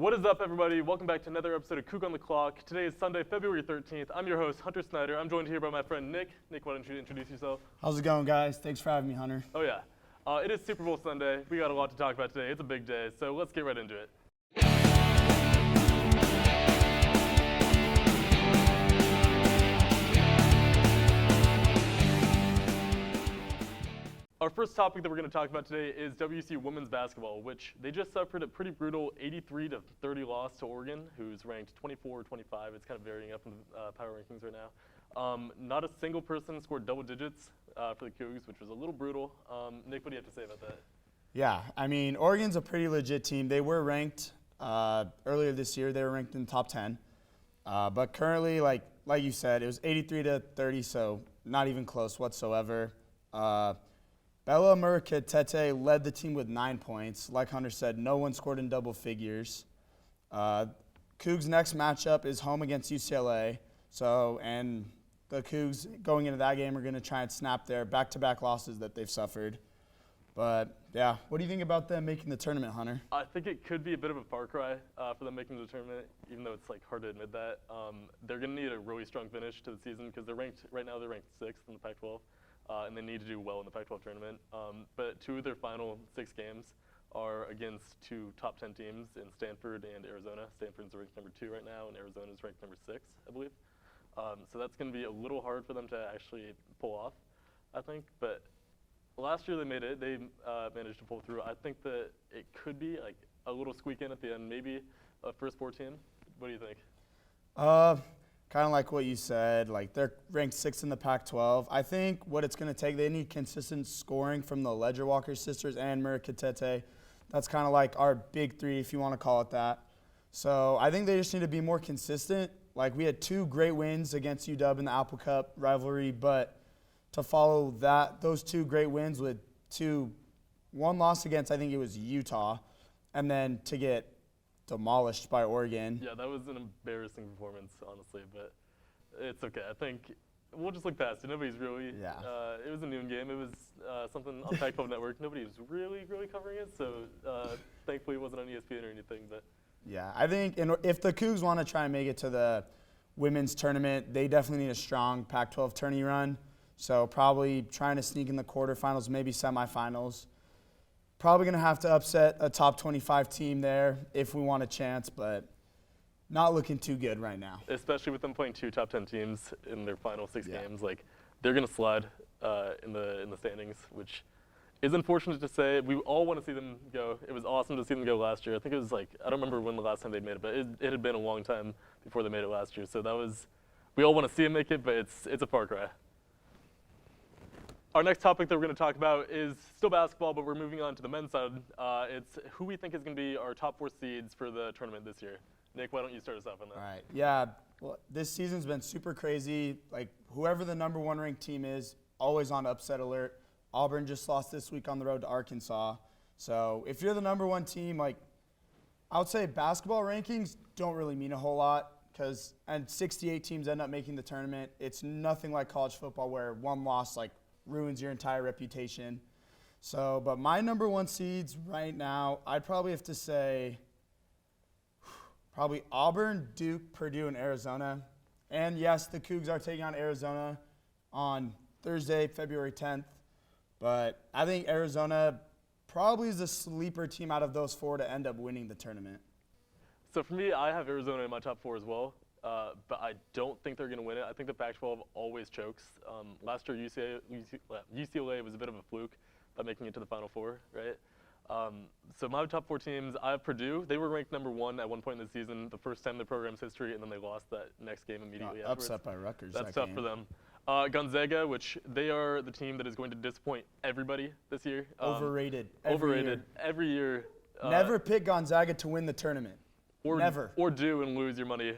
What is up, everybody? Welcome back to another episode of Coug on the Clock. Today is Sunday, February 13th. I'm your host, Hunter Snyder. I'm joined here by my friend Nick. Nick, why don't you introduce yourself? How's it going, guys? Thanks for having me, Hunter. Oh, yeah. It is Super Bowl Sunday. We got a lot to talk about today. It's a big day, so let's get right into it. Our first topic that we're going to talk about today is WSU women's basketball, which they just suffered a pretty brutal 83-30 loss to Oregon, who's ranked 24 or 25. It's kind of varying up in the power rankings right now. Not a single person scored double digits for the Cougs, which was a little brutal. Nick, what do you have to say about that? Yeah, I mean, Oregon's a pretty legit team. They were ranked earlier this year. They were ranked in the top 10. But currently, like you said, it was 83-30, so not even close whatsoever. Bella Murrow led the team with 9 points. Like Hunter said, no one scored in double figures. Cougs' next matchup is home against UCLA. And the Cougs going into that game are going to try and snap their back-to-back losses that they've suffered. But, yeah, what do you think about them making the tournament, Hunter? I think it could be a bit of a far cry for them making the tournament, even though it's hard to admit that. They're going to need a really strong finish to the season because right now they're ranked 6th in the Pac-12. And they need to do well in the Pac-12 tournament. But 2 of their final 6 games are against 2 top 10 teams in Stanford and Arizona. Stanford's ranked number 2 right now, and Arizona's ranked number 6, I believe. So that's going to be a little hard for them to actually pull off, I think. But last year they made it. They managed to pull through. I think that it could be a little squeak in at the end, maybe a first 4 team. What do you think? Kind of like what you said, they're ranked 6th in the Pac-12. I think what it's going to take, they need consistent scoring from the Ledger Walker sisters and Murrow. That's kind of like our big 3, if you want to call it that. So I think they just need to be more consistent. We had 2 great wins against UW in the Apple Cup rivalry, but to follow those 2 great wins with one loss against, I think it was Utah, and then to get demolished by Oregon. Yeah, that was an embarrassing performance, honestly, but it's okay. I think we'll just look past it. Nobody's really. Yeah. It was a noon game. It was something on Pac-12 Network. Nobody was really covering it, so thankfully it wasn't on ESPN or anything. But yeah, I think if the Cougs want to try and make it to the women's tournament, they definitely need a strong Pac-12 tourney run. So probably trying to sneak in the quarterfinals, maybe semifinals. Probably going to have to upset a top 25 team there if we want a chance, but not looking too good right now. Especially with them playing 2 top 10 teams in their final 6 games, they're going to slide in the standings, which is unfortunate to say. We all want to see them go. It was awesome to see them go last year. I think it was I don't remember when the last time they made it, but it had been a long time before they made it last year. So we all want to see them make it, but it's a far cry. Our next topic that we're going to talk about is still basketball, but we're moving on to the men's side. It's who we think is going to be our top 4 seeds for the tournament this year. Nick, why don't you start us off on that? All right. Yeah, well, this season's been super crazy. Whoever the number 1 ranked team is, always on upset alert. Auburn just lost this week on the road to Arkansas. So if you're the number 1 team, I would say basketball rankings don't really mean a whole lot and 68 teams end up making the tournament. It's nothing like college football where one loss, ruins your entire reputation. So, but my number 1 seeds right now, I'd probably have to say probably Auburn, Duke, Purdue, and Arizona. And yes, the Cougs are taking on Arizona on Thursday, February 10th. But I think Arizona probably is the sleeper team out of those 4 to end up winning the tournament. So for me, I have Arizona in my top 4 as well. But I don't think they're going to win it. I think the Pac-12 always chokes. Last year, UCLA was a bit of a fluke by making it to the Final Four, right? So my top 4 teams, I have Purdue. They were ranked number 1 at one point in the season, the first time in the program's history, and then they lost that next game immediately afterwards. Upset by Rutgers. That's tough for them. Gonzaga, which they are the team that is going to disappoint everybody this year. Overrated. Every year. Never pick Gonzaga to win the tournament. Never. Or do and lose your money.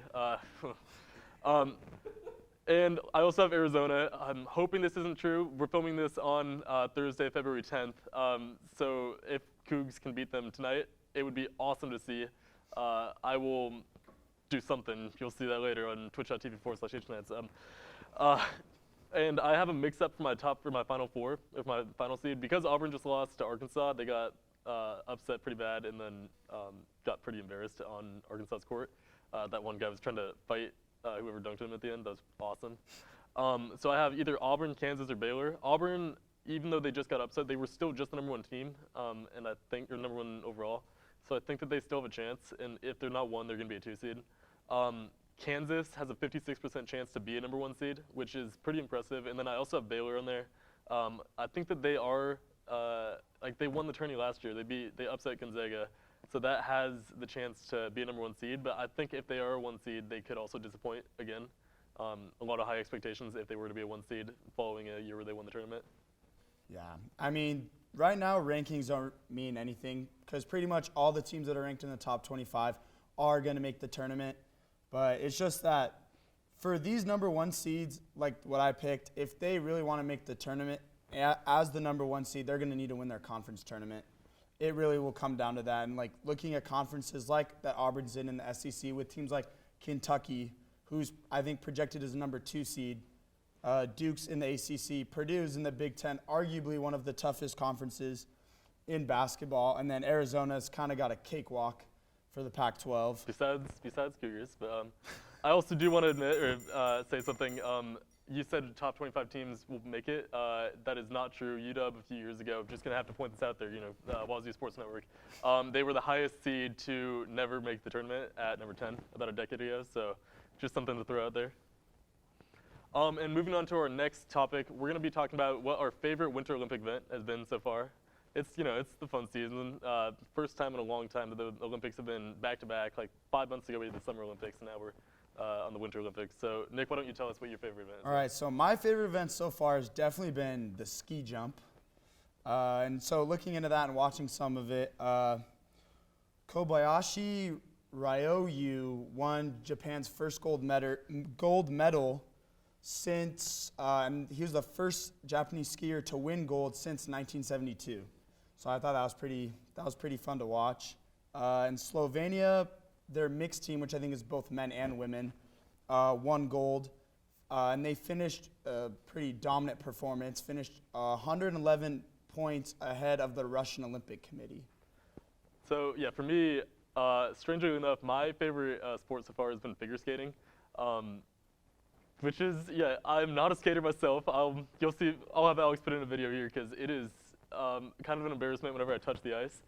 And I also have Arizona. I'm hoping this isn't true. We're filming this on Thursday, February 10th. So if Cougs can beat them tonight, it would be awesome to see. I will do something. You'll see that later on twitch.tv/HNets. And I have a mix-up for my final 4, with my final seed. Because Auburn just lost to Arkansas, they got upset pretty bad and then got pretty embarrassed on Arkansas's court. That one guy was trying to fight whoever dunked him at the end. That was awesome. So I have either Auburn, Kansas, or Baylor. Auburn, even though they just got upset, they were still just the #1 team, and I think they're #1 overall. So I think that they still have a chance, and if they're not 1, they're going to be a 2 seed. Kansas has a 56% chance to be a #1 seed, which is pretty impressive. And then I also have Baylor on there. I think that they are they won the tourney last year. They upset Gonzaga, so that has the chance to be a #1 seed. But I think if they are a 1 seed, they could also disappoint again. A lot of high expectations if they were to be a 1 seed following a year where they won the tournament. Yeah, I mean, right now rankings don't mean anything because pretty much all the teams that are ranked in the top 25 are going to make the tournament. But it's just that for these #1 seeds, like what I picked, if they really want to make the tournament as the #1 seed, they're going to need to win their conference tournament. It really will come down to that. And like looking at conferences like that Auburn's in the SEC with teams like Kentucky, who's I think projected as a #2 seed, Duke's in the ACC, Purdue's in the Big Ten, arguably one of the toughest conferences in basketball, and then Arizona's kind of got a cakewalk for the Pac-12. Besides Cougars, but I also do want to admit or say something. You said top 25 teams will make it. That is not true. UW a few years ago, just gonna have to point this out there. WSU Sports Network. They were the highest seed to never make the tournament at #10 about a decade ago. So just something to throw out there. And moving on to our next topic, we're going to be talking about what our favorite Winter Olympic event has been so far. It's the fun season. First time in a long time that the Olympics have been back-to-back. Like 5 months ago we did the Summer Olympics, and now we're on the Winter Olympics. So, Nick, why don't you tell us what your favorite event is? All right, so my favorite event so far has definitely been the ski jump. And so looking into that and watching some of it, Kobayashi Ryoyu won Japan's first gold medal since, and he was the first Japanese skier to win gold since 1972. So I thought that was pretty fun to watch. And Slovenia, their mixed team, which I think is both men and women, won gold. And they finished a pretty dominant performance, finished 111 points ahead of the Russian Olympic Committee. So yeah, for me, strangely enough, my favorite sport so far has been figure skating. Which is, yeah, I'm not a skater myself. You'll see, I'll have Alex put in a video here because it is kind of an embarrassment whenever I touch the ice,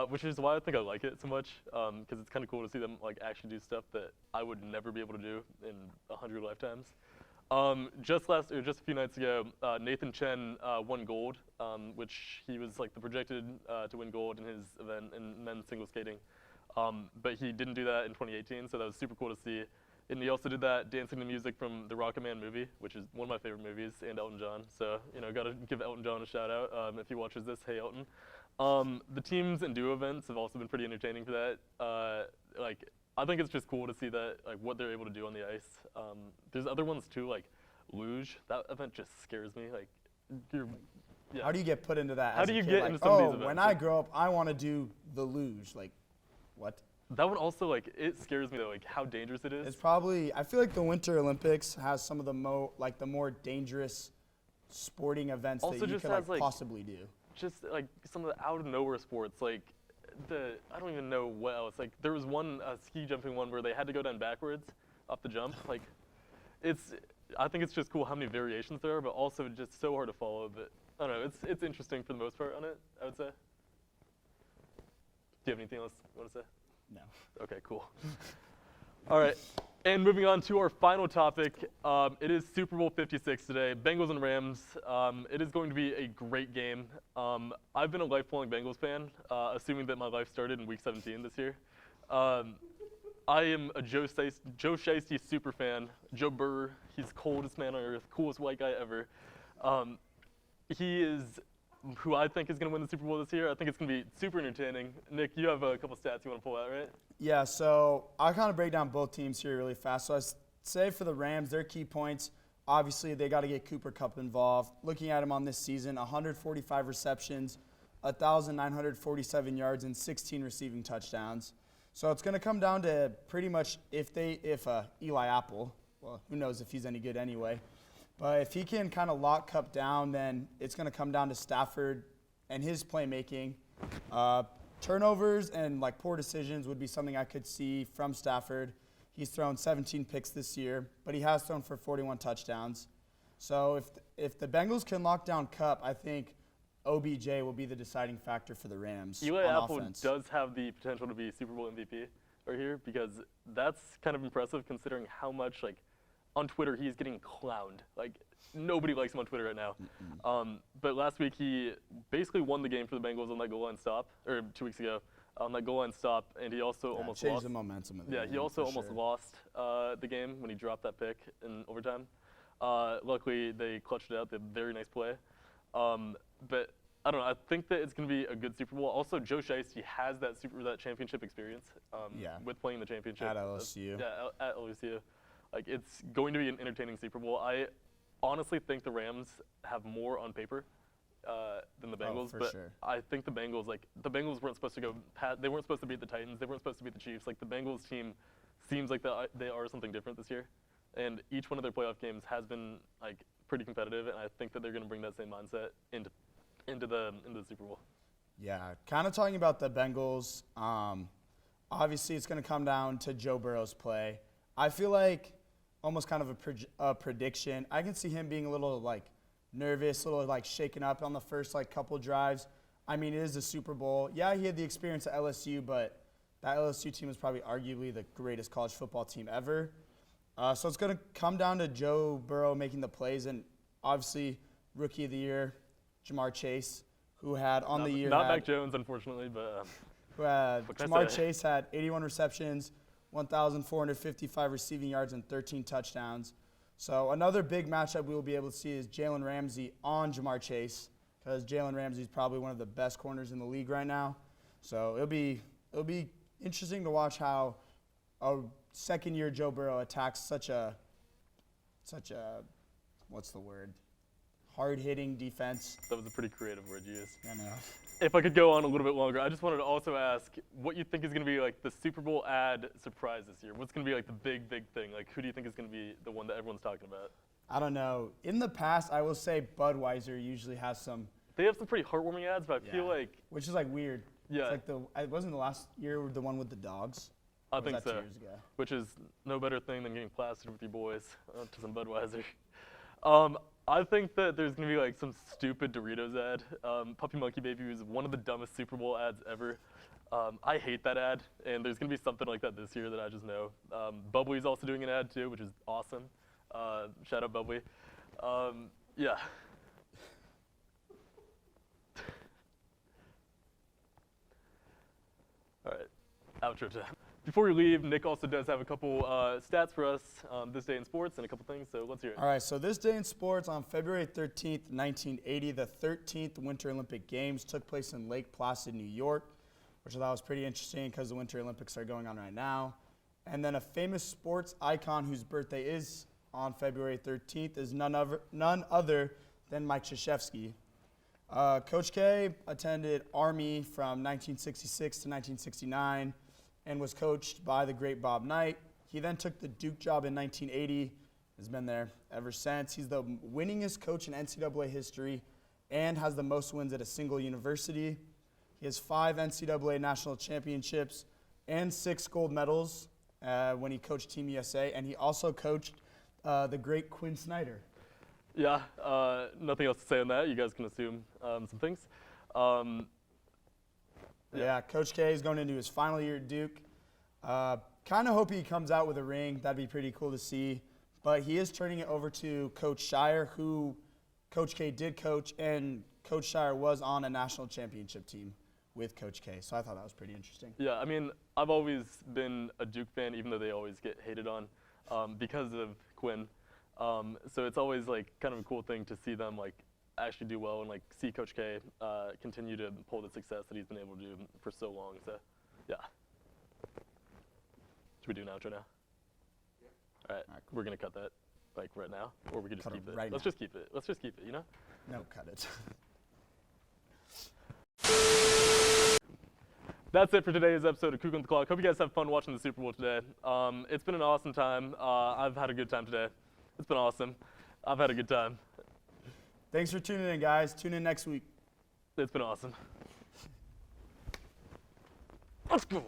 which is why I think I like it so much, because it's kind of cool to see them like actually do stuff that I would never be able to do in 100 lifetimes. Just a few nights ago, Nathan Chen won gold, which he was like the projected to win gold in his event in men's single skating, but he didn't do that in 2018, so that was super cool to see. And he also did that dancing to music from the Rocket Man movie, which is one of my favorite movies, and Elton John. So, got to give Elton John a shout out if he watches this. Hey, Elton. The teams and duo events have also been pretty entertaining for that. I think it's just cool to see that, like, what they're able to do on the ice. There's other ones too, like luge. That event just scares me. Like, yeah. How do you get put into that? How do you kid? get like, into some of these events? When I grow up, I want to do the luge. Like, what? That one also, like, it scares me though, like how dangerous it is. It's probably, I feel like the Winter Olympics has some of the more dangerous sporting events also that you could possibly do. Just like some of the out of nowhere sports, like I don't even know what else. Like there was one ski jumping one where they had to go down backwards off the jump. Like I think it's just cool how many variations there are, but also just so hard to follow. But I don't know, it's interesting for the most part on it, I would say. Do you have anything else you want to say? No. Okay, cool. All right, and moving on to our final topic. It is Super Bowl 56 today, Bengals and Rams. It is going to be a great game. I've been a lifelong Bengals fan, assuming that my life started in Week 17 this year. I am a Joe Shiesty super fan. Joe Burr, he's coldest man on earth, coolest white guy ever. He is who I think is going to win the Super Bowl this year. I think it's going to be super entertaining. Nick, you have a couple stats you want to pull out, right? Yeah, so I'll kind of break down both teams here really fast. So I say for the Rams, their key points, obviously they got to get Cooper Kupp involved. Looking at him on this season, 145 receptions, 1,947 yards, and 16 receiving touchdowns. So it's going to come down to pretty much if Eli Apple, well, who knows if he's any good anyway, but if he can kind of lock Kupp down, then it's going to come down to Stafford and his playmaking. Turnovers and like poor decisions would be something I could see from Stafford. He's thrown 17 picks this year, but he has thrown for 41 touchdowns. So if the Bengals can lock down Kupp, I think OBJ will be the deciding factor for the Rams. Eli on Apple offense. does have the potential to be Super Bowl MVP right here because that's kind of impressive considering how much like on Twitter he's getting clowned. Like nobody likes him on Twitter right now. But last week he basically won the game for the Bengals on that goal line stop, or 2 weeks ago on that goal line stop, and he also almost changed lost the momentum of the game. he also for almost sure. lost the game when he dropped that pick in overtime. Luckily, they clutched it out. They had a very nice play. But I don't know. I think that it's going to be a good Super Bowl. Also, Joe Shiesty has that championship experience with playing the championship. At LSU. At LSU. Like, it's going to be an entertaining Super Bowl. I honestly think the Rams have more on paper than the Bengals. for but sure. I think the Bengals weren't supposed to go they weren't supposed to beat the Titans. They weren't supposed to beat the Chiefs. Like, the Bengals team seems like they are something different this year. And each one of their playoff games has been like pretty competitive, and I think that they're going to bring that same mindset into the Super Bowl. Yeah, kind of talking about the Bengals. Obviously, it's going to come down to Joe Burrow's play. I feel like almost kind of a prediction. I can see him being a little like nervous, a little like shaken up on the first like couple drives. I mean, it is the Super Bowl. Yeah, he had the experience at LSU, but that LSU team is probably arguably the greatest college football team ever. So it's going to come down to Joe Burrow making the plays, and obviously Rookie of the Year, Jamar Chase, who had on the year. Not Mac Jones, unfortunately, but. Jamar Chase had 81 receptions, 1,455 receiving yards, and 13 touchdowns. So another big matchup we will be able to see is Jalen Ramsey on Jamar Chase, because Jalen Ramsey is probably one of the best corners in the league right now. So it'll be interesting to watch how a second-year Joe Burrow attacks such a what's the word? Hard-hitting defense. That was a pretty creative word you used. I know. If I could go on a little bit longer, I just wanted to also ask what you think is going to be like the Super Bowl ad surprise this year. What's going to be like the big thing? Like, who do you think is going to be the one that everyone's talking about? I don't know. In the past, I will say Budweiser usually has some. They have some pretty heartwarming ads, but I feel like. Which is like weird. Yeah. It's like it wasn't the last year the one with the dogs. I Or was think that so. 2 years ago? Which is no better thing than getting plastered with your boys to some Budweiser. I think that there's going to be like some stupid Doritos ad. Puppy Monkey Baby was one of the dumbest Super Bowl ads ever. I hate that ad, and there's going to be something like that this year that I just know. Bubbly's also doing an ad too, which is awesome. Shout out Bubbly. Yeah. All right, outro time. Before we leave, Nick also does have a couple stats for us this day in sports and a couple things, so let's hear it. All right, so this day in sports, on February 13th, 1980, the 13th Winter Olympic Games took place in Lake Placid, New York, which I thought was pretty interesting because the Winter Olympics are going on right now. And then a famous sports icon whose birthday is on February 13th is none other than Mike Krzyzewski. Coach K attended Army from 1966 to 1969 and was coached by the great Bob Knight. He then took the Duke job in 1980, has been there ever since. He's the winningest coach in NCAA history and has the most wins at a single university. He has 5 NCAA national championships and 6 gold medals when he coached Team USA, and he also coached the great Quinn Snyder. Yeah, nothing else to say on that. You guys can assume some things. Yeah, Coach K is going into his final year at Duke. Kind of hope he comes out with a ring. That'd be pretty cool to see. But he is turning it over to Coach Shire, who Coach K did coach, and Coach Shire was on a national championship team with Coach K. So I thought that was pretty interesting. Yeah, I mean, I've always been a Duke fan, even though they always get hated on because of Quinn. So it's always like kind of a cool thing to see them like actually do well and like see Coach K continue to pull the success that he's been able to do for so long. So, yeah. Should we do an outro now? Yeah. All right, we're gonna cut that like right now, or we could just keep it. Right Let's now. just keep it. Let's just keep it. You know? No, cut it. That's it for today's episode of Coug on the Clock. Hope you guys have fun watching the Super Bowl today. It's been an awesome time. I've had a good time today. It's been awesome. I've had a good time. Thanks for tuning in, guys. Tune in next week. It's been awesome. Let's go.